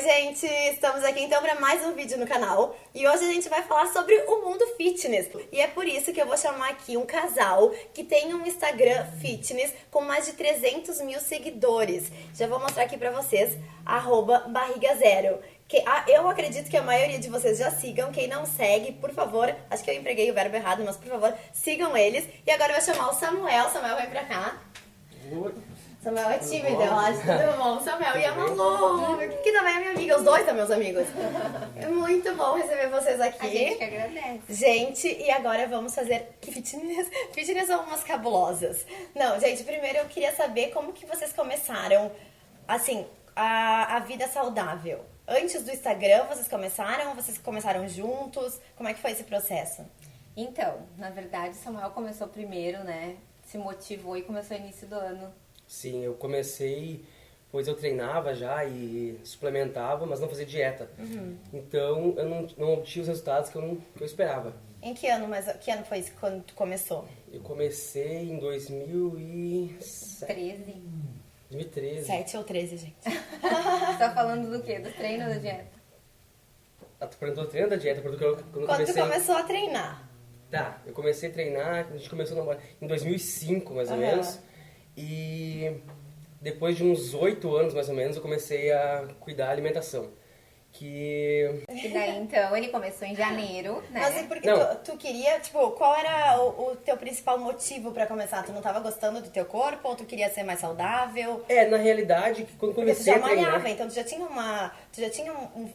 gente! Estamos aqui então para mais um vídeo no canal e hoje a gente vai falar sobre o mundo fitness e é por isso que eu vou chamar aqui um casal que tem um Instagram fitness com mais de 300 mil seguidores. Já vou mostrar aqui para vocês, @barrigazero. Eu acredito que a maioria de vocês já sigam. Quem não segue, por favor, acho que eu empreguei o verbo errado, mas por favor, sigam eles. E agora eu vou chamar o Samuel. Samuel, vem pra cá. Samuel é tímido, eu acho. Tudo bom? Samuel e a Malu, que também é minha amiga. Os dois são meus amigos. É muito bom receber vocês aqui. A gente que agradece. Gente, e agora vamos fazer fitness. Fitness são umas cabulosas. Não, gente, primeiro eu queria saber como que vocês começaram, assim, a vida saudável. Antes do Instagram, vocês começaram juntos? Como é que foi esse processo? Então, na verdade, o Samuel começou primeiro, né? Se motivou e começou no início do ano. Sim, eu comecei, pois eu treinava já e suplementava, mas não fazia dieta. Então eu não obtive os resultados que eu esperava. Em que ano, que ano foi isso quando tu começou? Eu comecei em 2013. 7 ou 13, gente. Você tá falando do quê? Do treino ou da dieta? Ah, tu perguntou do treino da dieta, porque quando Quando comecei... tu começou a treinar? Tá, eu comecei a treinar, a gente começou a namorar em 2005, mais ou menos. E depois de uns 8 anos, mais ou menos, eu comecei a cuidar da alimentação. E daí, então, ele começou em janeiro, né? Mas e por que Não. tu queria, tipo, qual era o teu principal motivo pra começar? Tu não tava gostando do teu corpo ou tu queria ser mais saudável? Na realidade, quando Porque tu comecei já a treinar... malhava, então tu já tinha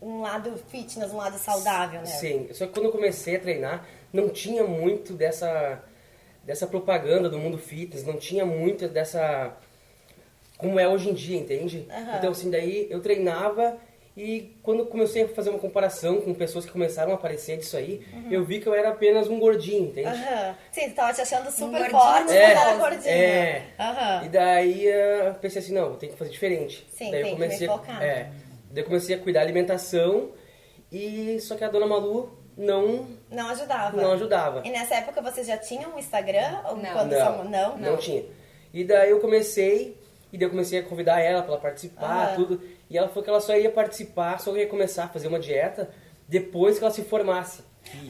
um lado fitness, um lado saudável, né? Sim, só que quando eu comecei a treinar, não tinha muito dessa propaganda do mundo fitness, não tinha muito dessa... como é hoje em dia, entende? Então, assim, daí eu treinava e quando comecei a fazer uma comparação com pessoas que começaram a aparecer disso aí, eu vi que eu era apenas um gordinho, entende? Sim, tu tava te achando super gordinho, forte, mas era gordinho. E daí eu pensei assim, não, eu tenho que fazer diferente. Sim, daí tem eu comecei que me focar. daí eu comecei a cuidar da alimentação e só que a dona Malu não ajudava. E nessa época vocês já tinham um Instagram? Ou Não. Não tinha. E daí eu comecei a convidar ela pra ela participar, tudo. E ela falou que ela só ia participar, só ia começar a fazer uma dieta depois que ela se formasse.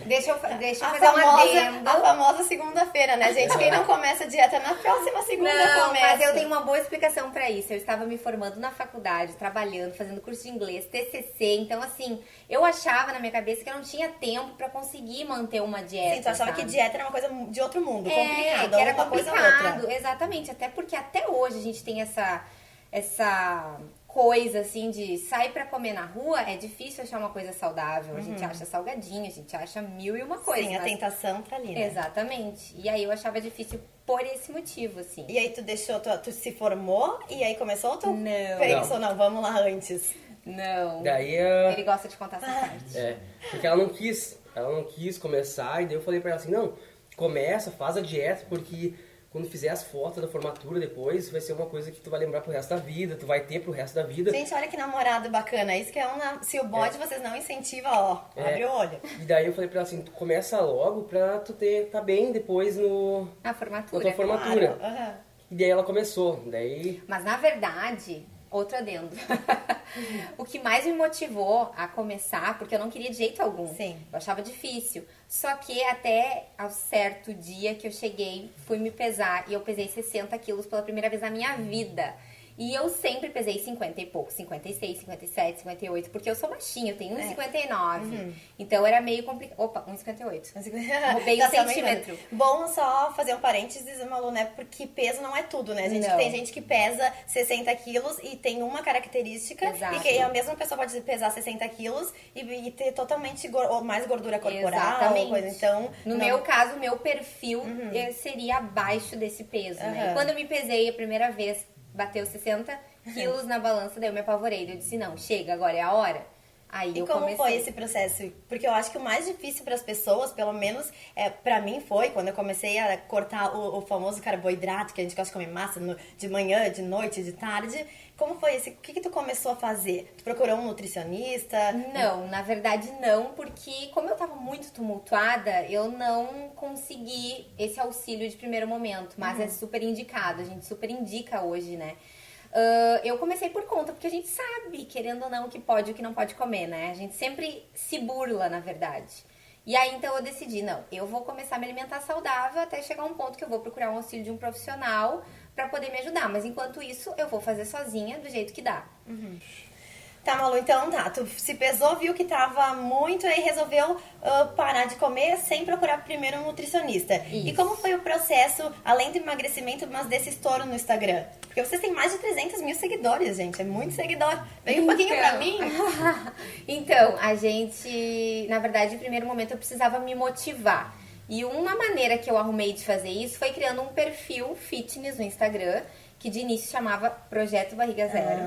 Deixa eu fazer uma adendo. A famosa segunda-feira, né, gente? Quem não começa a dieta na próxima segunda começa. Mas eu tenho uma boa explicação pra isso. Eu estava me formando na faculdade, trabalhando, fazendo curso de inglês, TCC. Então, assim, eu achava na minha cabeça que eu não tinha tempo pra conseguir manter uma dieta. Sim, tu achava que dieta era uma coisa de outro mundo, que complicada, era uma coisa ou outra. complicado, exatamente. Até porque até hoje a gente tem essa coisa assim de sair pra comer na rua, é difícil achar uma coisa saudável. A gente acha salgadinho, a gente acha mil e uma coisa. Sim, a tentação tá ali, né? Exatamente. E aí eu achava difícil por esse motivo, assim. E aí tu deixou, tu se formou e aí começou ou tu Não. pensou, não, vamos lá antes? Não. Daí Ele gosta de contar essa parte. porque ela não quis começar, e daí eu falei pra ela assim, não, começa, faz a dieta, porque quando fizer as fotos da formatura depois, vai ser uma coisa que tu vai lembrar pro resto da vida, tu vai ter pro resto da vida. Gente, olha que namorado bacana, isso que é se o bode vocês não incentivam, abre o olho. E daí eu falei pra ela assim, tu começa logo pra tu tá bem depois A formatura. na tua formatura. Claro. E daí ela começou, daí... Mas na verdade, outro adendo. O que mais me motivou a começar, porque eu não queria de jeito algum. Sim. Eu achava difícil. Só que até ao certo dia que eu cheguei, fui me pesar e eu pesei 60 quilos pela primeira vez na minha vida. E eu sempre pesei 50 e pouco, 56, 57, 58, porque eu sou baixinha, eu tenho 1,59. Então era meio complicado. Opa, 1,58. Roubei um centímetro. Bom só fazer um parênteses, Malu, né? Porque peso não é tudo, né? Tem gente que pesa 60 quilos e tem uma característica. Exato. E que a mesma pessoa pode pesar 60 quilos e ter totalmente mais gordura corporal. Exatamente. Coisa. Então, no meu caso, meu perfil seria abaixo desse peso, né? E quando eu me pesei a primeira vez, bateu 60 quilos na balança, daí eu me apavorei. Eu disse, não, chega, agora é a hora. Aí eu comecei. E como foi esse processo? Porque eu acho que o mais difícil para as pessoas, pelo menos para mim foi, quando eu comecei a cortar o famoso carboidrato, que a gente gosta de comer massa de manhã, de noite, de tarde. Como foi esse? O que tu começou a fazer? Tu procurou um nutricionista? Não, na verdade não, porque como eu tava muito tumultuada, eu não consegui esse auxílio de primeiro momento, mas é super indicado, a gente super indica hoje, né? Eu comecei por conta, porque a gente sabe, querendo ou não, o que pode e o que não pode comer, né? A gente sempre se burla, na verdade. E aí, então, eu decidi, não, eu vou começar a me alimentar saudável até chegar a um ponto que eu vou procurar um auxílio de um profissional pra poder me ajudar. Mas, enquanto isso, eu vou fazer sozinha, do jeito que dá. Tá, Malu, então tá, tu se pesou, viu que tava muito, aí resolveu parar de comer sem procurar primeiro um nutricionista. Isso. E como foi o processo, além do emagrecimento, mas desse estouro no Instagram? Porque vocês têm mais de 300 mil seguidores, gente, é muito seguidor. Vem um pouquinho pra mim. Então, a gente, na verdade, no primeiro momento eu precisava me motivar. E uma maneira que eu arrumei de fazer isso foi criando um perfil fitness no Instagram, que de início chamava Projeto Barriga Zero.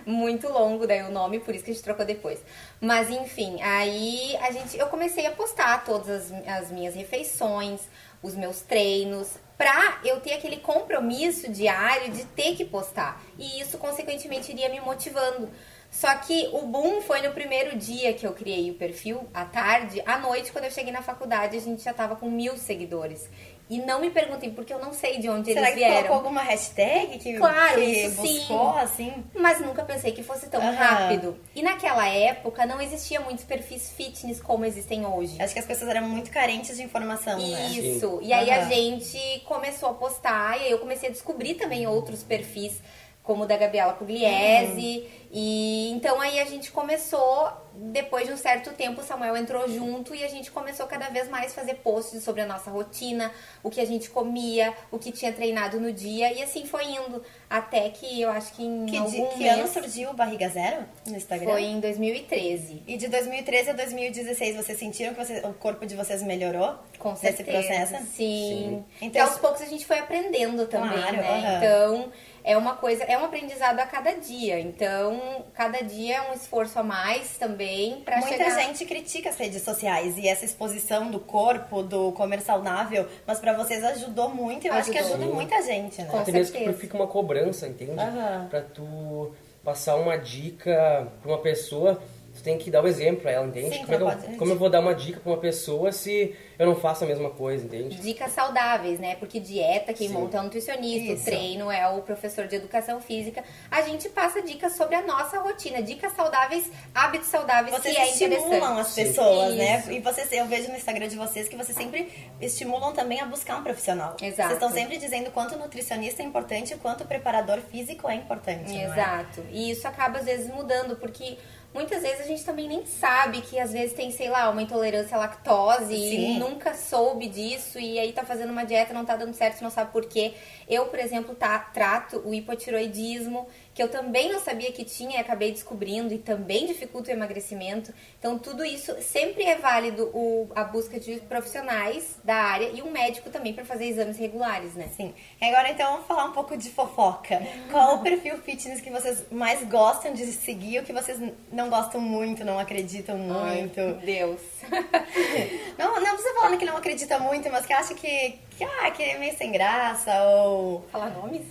Muito longo daí o nome, por isso que a gente trocou depois. Mas enfim, aí eu comecei a postar todas as minhas refeições, os meus treinos, pra eu ter aquele compromisso diário de ter que postar. E isso, consequentemente, iria me motivando. Só que o boom foi no primeiro dia que eu criei o perfil, à tarde. À noite, quando eu cheguei na faculdade, a gente já tava com 1000 seguidores. E não me perguntem, porque eu não sei de onde Será eles que vieram. colocou alguma hashtag que, Claro, que isso buscou, sim. assim? Mas nunca pensei que fosse tão rápido. E naquela época não existia muitos perfis fitness como existem hoje. Acho que as pessoas eram muito carentes de informação, né? Isso. E aí a gente começou a postar, e aí eu comecei a descobrir também outros perfis, como o da Gabriela Pugliese. E então aí a gente começou, depois de um certo tempo, o Samuel entrou junto e a gente começou cada vez mais a fazer posts sobre a nossa rotina, o que a gente comia, o que tinha treinado no dia, e assim foi indo. Até que eu acho que em Que ano surgiu o Barriga Zero no Instagram? Foi em 2013. E de 2013 a 2016, vocês sentiram que o corpo de vocês melhorou? Com nesse certeza. processo? Sim. Então, E aos poucos a gente foi aprendendo também, Claro, né? Então, é uma coisa, é um aprendizado a cada dia. Então, cada dia é um esforço a mais também pra chegar... Muita gente critica as redes sociais e essa exposição do corpo, do comer saudável, mas pra vocês ajudou muito e eu acho que Ajudou. ajuda muita gente, né? Com Até mesmo que certeza. fica uma cobrança, entende? Aham. Pra tu passar uma dica pra uma pessoa, tu tem que dar o exemplo pra ela, entende? Sim, Como eu vou dar uma dica pra uma pessoa se eu não faço a mesma coisa, entende? Dicas saudáveis, né? Porque dieta, quem Sim. monta é um nutricionista, Isso. o treino é o professor de educação física. A gente passa dicas sobre a nossa rotina, dicas saudáveis, hábitos saudáveis, Vocês que é estimulam interessante. as pessoas, Isso. né? E vocês, eu vejo no Instagram de vocês que vocês sempre estimulam também a buscar um profissional. Exato. Vocês estão sempre dizendo quanto nutricionista é importante e quanto preparador físico é importante. não é? Exato. E isso acaba às vezes mudando, porque muitas vezes a gente também nem sabe que às vezes tem, sei lá, uma intolerância à lactose Sim. e nunca soube disso e aí tá fazendo uma dieta, não tá dando certo, não sabe por quê. Eu, por exemplo, trato o hipotiroidismo, que eu também não sabia que tinha e acabei descobrindo e também dificulta o emagrecimento. Então, tudo isso sempre é válido a busca de profissionais da área e um médico também para fazer exames regulares, né? Sim. E agora então vamos falar um pouco de fofoca. Qual o perfil fitness que vocês mais gostam de seguir, o que vocês não gostam muito, não acreditam muito? Ai, Deus. Não precisa falar que não acredita muito, mas que acha que é meio sem graça ou... Falar nomes?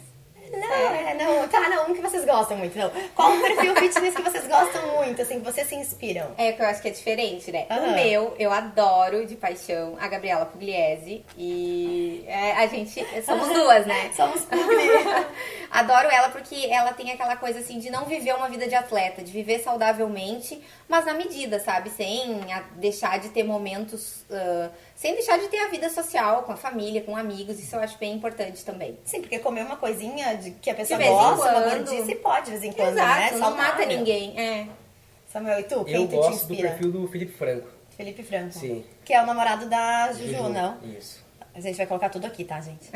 Não, um que vocês gostam muito, não. Qual o perfil fitness que vocês gostam muito, assim, que vocês se inspiram? É que eu acho que é diferente, né? Aham. O meu, eu adoro de paixão a Gabriela Pugliese. E a gente, somos duas, né? Somos publi. Adoro ela porque ela tem aquela coisa assim de não viver uma vida de atleta, de viver saudavelmente, mas na medida, sabe? Sem deixar de ter momentos, sem deixar de ter a vida social com a família, com amigos. Isso eu acho bem importante também. Sim, porque comer uma coisinha que a pessoa De vez em gosta, uma quando. gordice, pode de vez em quando, Exato, né? não Saudável. mata ninguém. É. Samuel, e tu? Quem Eu tu te gosto do inspira? perfil do Felipe Franco. Felipe Franco. Sim. Que é o namorado da Juju, Juju. não? Isso. A gente vai colocar tudo aqui, tá, gente?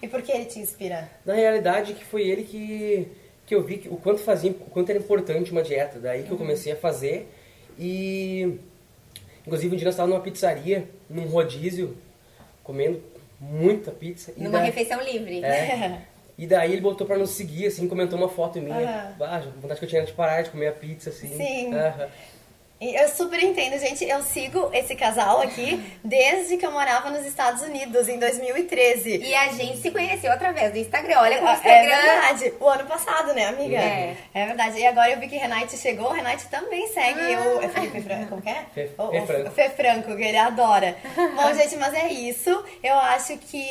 E por que ele te inspira? Na realidade, que foi ele que eu vi o quanto era importante uma dieta. Daí que eu comecei a fazer. E, inclusive, um dia nós estávamos numa pizzaria, num rodízio, comendo muita pizza. E Numa daí- refeição livre. É. E daí ele botou pra nos seguir, assim, comentou uma foto minha. Aham. Ah, vontade que eu tinha de parar de comer a pizza, assim. Sim. Aham. Eu super entendo, gente. Eu sigo esse casal aqui desde que eu morava nos Estados Unidos, em 2013. E a gente se conheceu através do Instagram. Olha como o É Instagram... verdade. O ano passado, né, amiga? É. É verdade. E agora eu vi que Renate chegou. O Renate também segue o... É Felipe Franco? Como que é? Fê Franco. Fê Franco, que ele adora. Bom, gente, mas é isso. Eu acho que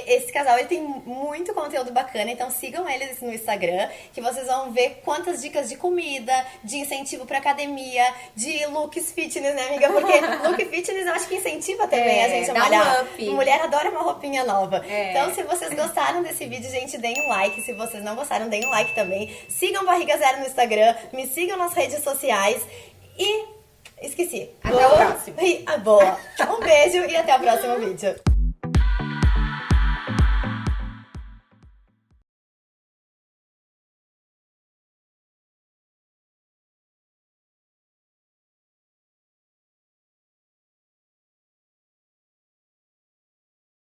esse casal, ele tem muito conteúdo bacana. Então sigam eles no Instagram, que vocês vão ver quantas dicas de comida, de incentivo pra academia, de looks fitness, né, amiga? Porque look fitness eu acho que incentiva também a gente a dá um malhar. up. Mulher adora uma roupinha nova. É. Então, se vocês gostaram desse vídeo, gente, deem um like. Se vocês não gostaram, deem um like também. Sigam Barriga Zero no Instagram, me sigam nas redes sociais e... Esqueci. Até o próximo. Boa. Um beijo e até o próximo vídeo.